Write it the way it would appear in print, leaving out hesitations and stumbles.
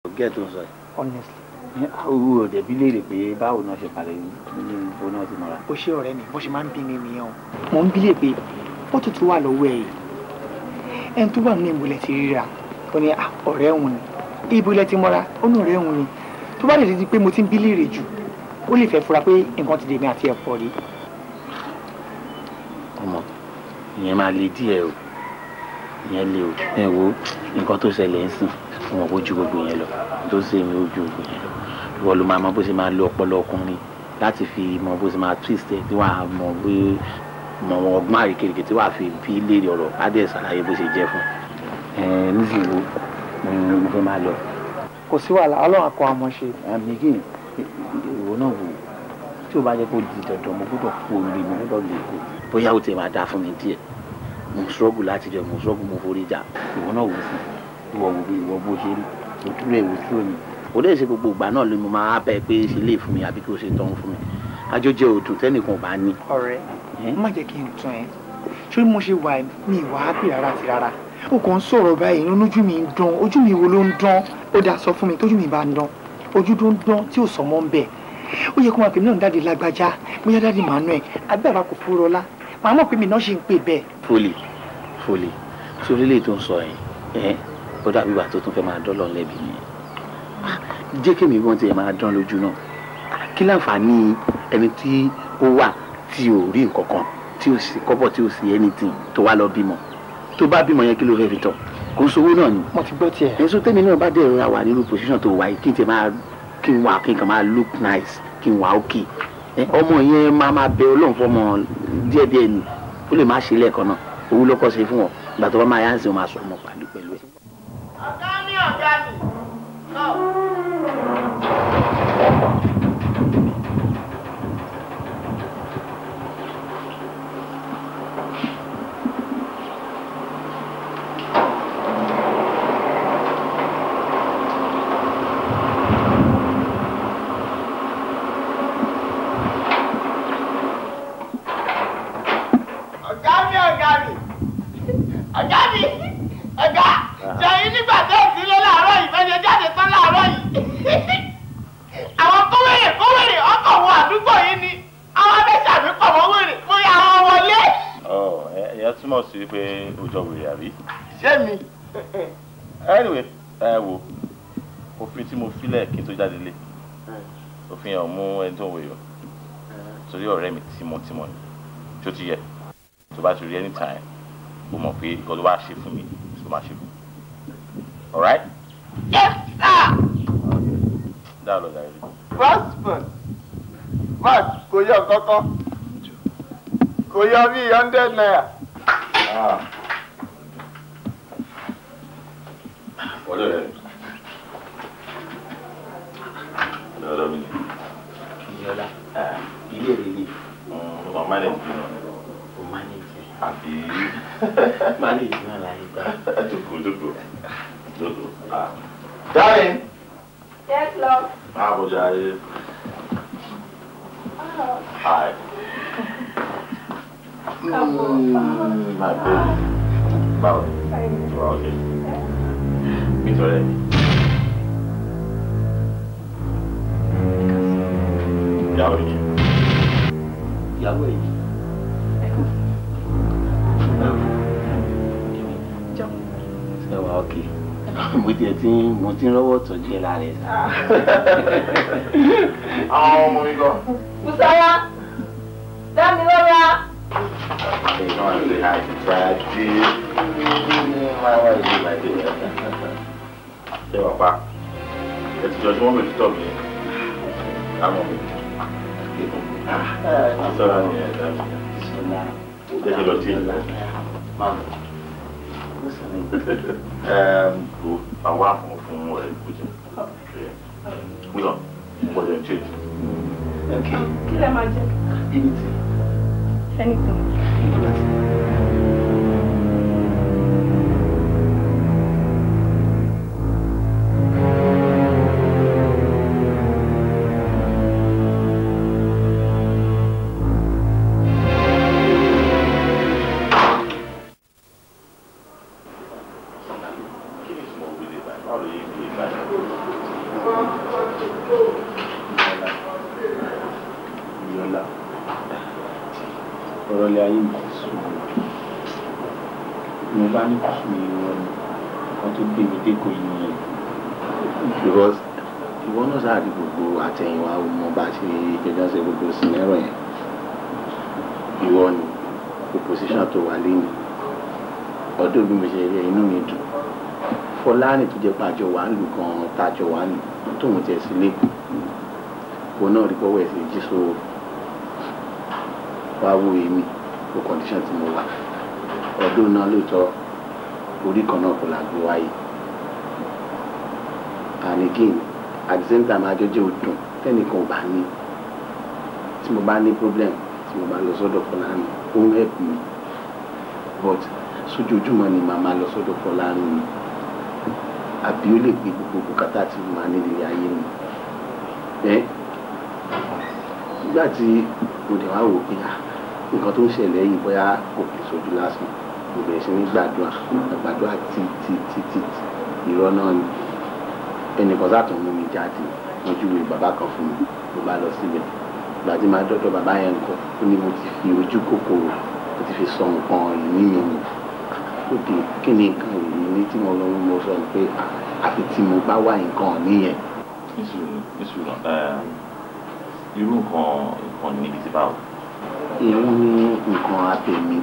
Get on side. Honestly. Owó ọ̀dẹ̀bí léèrè pé báwo náà ṣe pàdé ní ibo náà ti mọ̀ra. Ó ṣe ọ̀rẹ́ mi bó ṣe máa ń bí mi nìyẹn o. Mo ń bí lè pé fọ́tò tó wà lọ́wọ́ ẹ̀ yìí. Ẹni tó wà nínú ìbúlẹ̀ ti ríra. Ó ní ọ̀rẹ́ òun ni. Ìbúlẹ̀ ti mọ́ra ó ní ọ̀rẹ́ òun ni. Tó bá lè di pé mo ti ń bí léèrè jù ó lè fẹ́ fura pé nǹkan ti dèmi àti ẹ̀pọ̀ rí. Ọmọ ìyẹn máa le díẹ̀ o. Ìyẹn le o. Ẹ wo nǹkan tó ṣẹlẹ̀ ń sìn. Wọn kò ju gbogbo yẹn lọ. Tó ṣe mi ó ju gbogbo yẹn lọ. Ìwọ ló máa mọ bó ṣe máa lo ọpọlọ ọkùnrin láti fi mọ bó ṣe máa twist ẹ tí wàá mọ bí mọ ọgbọ́n àríkèrèkè tí wàá fi bí léèrè ọ̀rọ̀ adé ṣàlàyé bó ṣe jẹ́ fún nísìnyí mo fẹ́ máa lọ. Kò sí wàhálà Ọlọ́run akọ àmọ́ ṣe. Àmì kí ìwọ náà wò tí o bá jẹ́ kó di dandan mo gbọ́dọ̀ kú orí mo gbọ́dọ̀ lè kó bóyá o tẹ̀ máa dá fún mi díẹ̀ mo struggle láti jẹ mo struggle mo forí jà ìwọ náà wò fún ìwọ bó ṣe rí òtúrò èwo tí ò ní o lè ṣe gbogbo ìgbà náà ló mo máa bẹ pé ṣe lè fún mi àbí kí o ṣe tán fún mi àjọjẹ òdùn tẹnìkan bá ní. ọ̀rẹ́ má jẹ́ kí n tún ẹ ṣé mo ṣe wà mí ìwà ápì rárá àti rárá o kàn ń sọ̀rọ̀ báyìí inú ojú mi ń dán ojú mi wo ló ń dán ó dáa sọ fún mi tójú mi bá ń dán ojú tó ń dán tí ò sọ mọ́ ń bẹ̀ ó yẹ kó máa pè mí náà dáàdi lágbájá bóyá dáàdi Manuel àbí àbá kò fúrọ́ lá màá mọ̀ pé mi náà ṣe ń pè bẹ́ẹ̀. fòlì tí orílẹ̀ tó ń sọ yẹn ó dàbí ìgbà tó tún fẹ́ máa dọ́lọ̀ lẹ́bi nìyẹn jẹ́ kí mi gan tiẹ̀ máa dán lójú náà kí láǹfààní ẹni tí ó wà tí ò rí nǹkan kan tí ò sí kọ́bọ̀ tí ò sí anything tó wá lọ bímọ tó bá bímọ yẹn kí ló fẹ́ fi tọ̀ kò sówó náà ni. mo ti gbọ́ tiẹ̀. èso tèmi náà bá dẹ̀ ra wà nínú position tó wà yìí kí n tiẹ̀ máa kí n wà kí n kàn máa look nice kí n wà okay ọmọ yẹn máa bẹ Ọlọ́run fọmọ díẹ̀díẹ̀ ni ó lè má ṣe lẹ́ẹ̀kan náà owó lọ́kọ́ ṣe fún wọn ìgbà tó bá máa yá ń sìn wọn máa sọ ọmọ pàdé pẹ̀lú ẹ̀. ọ̀gá mi náà. Anyway, wo òfin tí mo filẹ̀ kí n tó jáde lé òfin ẹ̀ mú ẹni tó ń wòye o torí ọ̀rẹ́ mi tímọ́tímọ́ ni tí ó ti yẹ tó bá ti rí anytime ó mọ̀ pé nǹkan tó bá ṣe fún mi ló máa ṣe fún mi. Alright? Yes, sir. Dáa lọ dáa rí. Prosper. Mark, kò yọ kankan. Kò yọ bí 100 naira. Wọlé rẹ̀. Lọ́dọ̀ mi ni. Ìyọ́lá, ilé rẹ̀ ni. Ọ̀sán manage bí náà. O manage. Àbí. Manage náà láyé gbà. Jókòó. Darling. Yes, love. Báwo jàre? Hi. My baby. Báwo ni? Báwo ni? Nítorí ìyàwó yìí. Ìyàwó yìí. Ṣé wàá ọkẹ́? Mo ti ń rọ́wọ́ tọ́jú ẹ lára ẹ̀ sá. Àwọn ọmọ mi gan. Bùsáyá, dámi lọ́ra. Hey, come on, say hi to Friday. My wife is my baby. Ṣé wàá pa? Ẹ ti jọ tí wọ́n fẹ́ tọ́ mi. Àmọ́ mi. Sọ́ra ni ẹ̀ dábì. Jẹ́ kí lọ tí ì lọ. Go àwọn àfọ̀n fún ọ̀rẹ́ ìkójẹ. Mílọ̀, mo gbọ́dọ̀ ń change. Okay. Kí lẹ máa jẹ? Anything. Ìyọ́lá ọ̀rọ̀ ilé ayé mi sùn mo bá ní kùsù ní wọn ni wọn tó gbé mi dékò yìí yẹn because ìwọ náà sáà di gbogbo àtẹ̀yìnwá ọmọ bá ṣe jẹjọ́ ṣe gbogbo sinẹ́rọ̀ yẹn ìwọ ni opposition tó wà lẹ́yìn ọdún bí mo ṣe rí inú mi dùn Fọláàní tó jẹ́ pàjọ wà ń lù gan-an tàjọ wà ń lù tóun tiẹ̀ sí lẹ́kọ̀ọ́ òun náà rí pọ́wọ́ ẹ̀ sí jí so wá wo èmi o condition tí mo wà ọdún náà lóòótọ́ orí kan náà kò là gbé wáyé and again at the same time àjọjẹ́ òdùn tẹ́nìkan ò bá ní tí mo bá ní problem tí mo bá lọ sọ́dọ̀ Fọláàní ó ń help me but sójoojúmọ́ ni màmá lọ sọ́dọ̀ Fọláàní mi àbí ó lè gbé gbogbo bùkátà tí mo máa ní nílé ayé mi nígbà tí mo dẹ̀ wá wò pé nǹkan tó ń ṣẹlẹ̀ yìí bóyá kò kì í sojú lásán mo bẹ̀rẹ̀ sí ní gbàdúrà tí irọ́ náà ni ẹnìkan sátọ̀ mú mi jáde wọ́n júwe bàbá kan fún mi mo bá lọ síbẹ̀ ìgbà tí máa dọ́dọ̀ bàbá yẹn kọ́ ó ní mo ti fi ojú kòkòrò mo ti fi sọ nǹkan ìní mi nù ó di kí ni nǹkan ìní tí mo lọ mo sọ pé àfi tí mo bá wá nǹkan níyẹn. nísùúrù irú nǹkan níbi tí báwo. irú ní nǹkan abẹ̀mí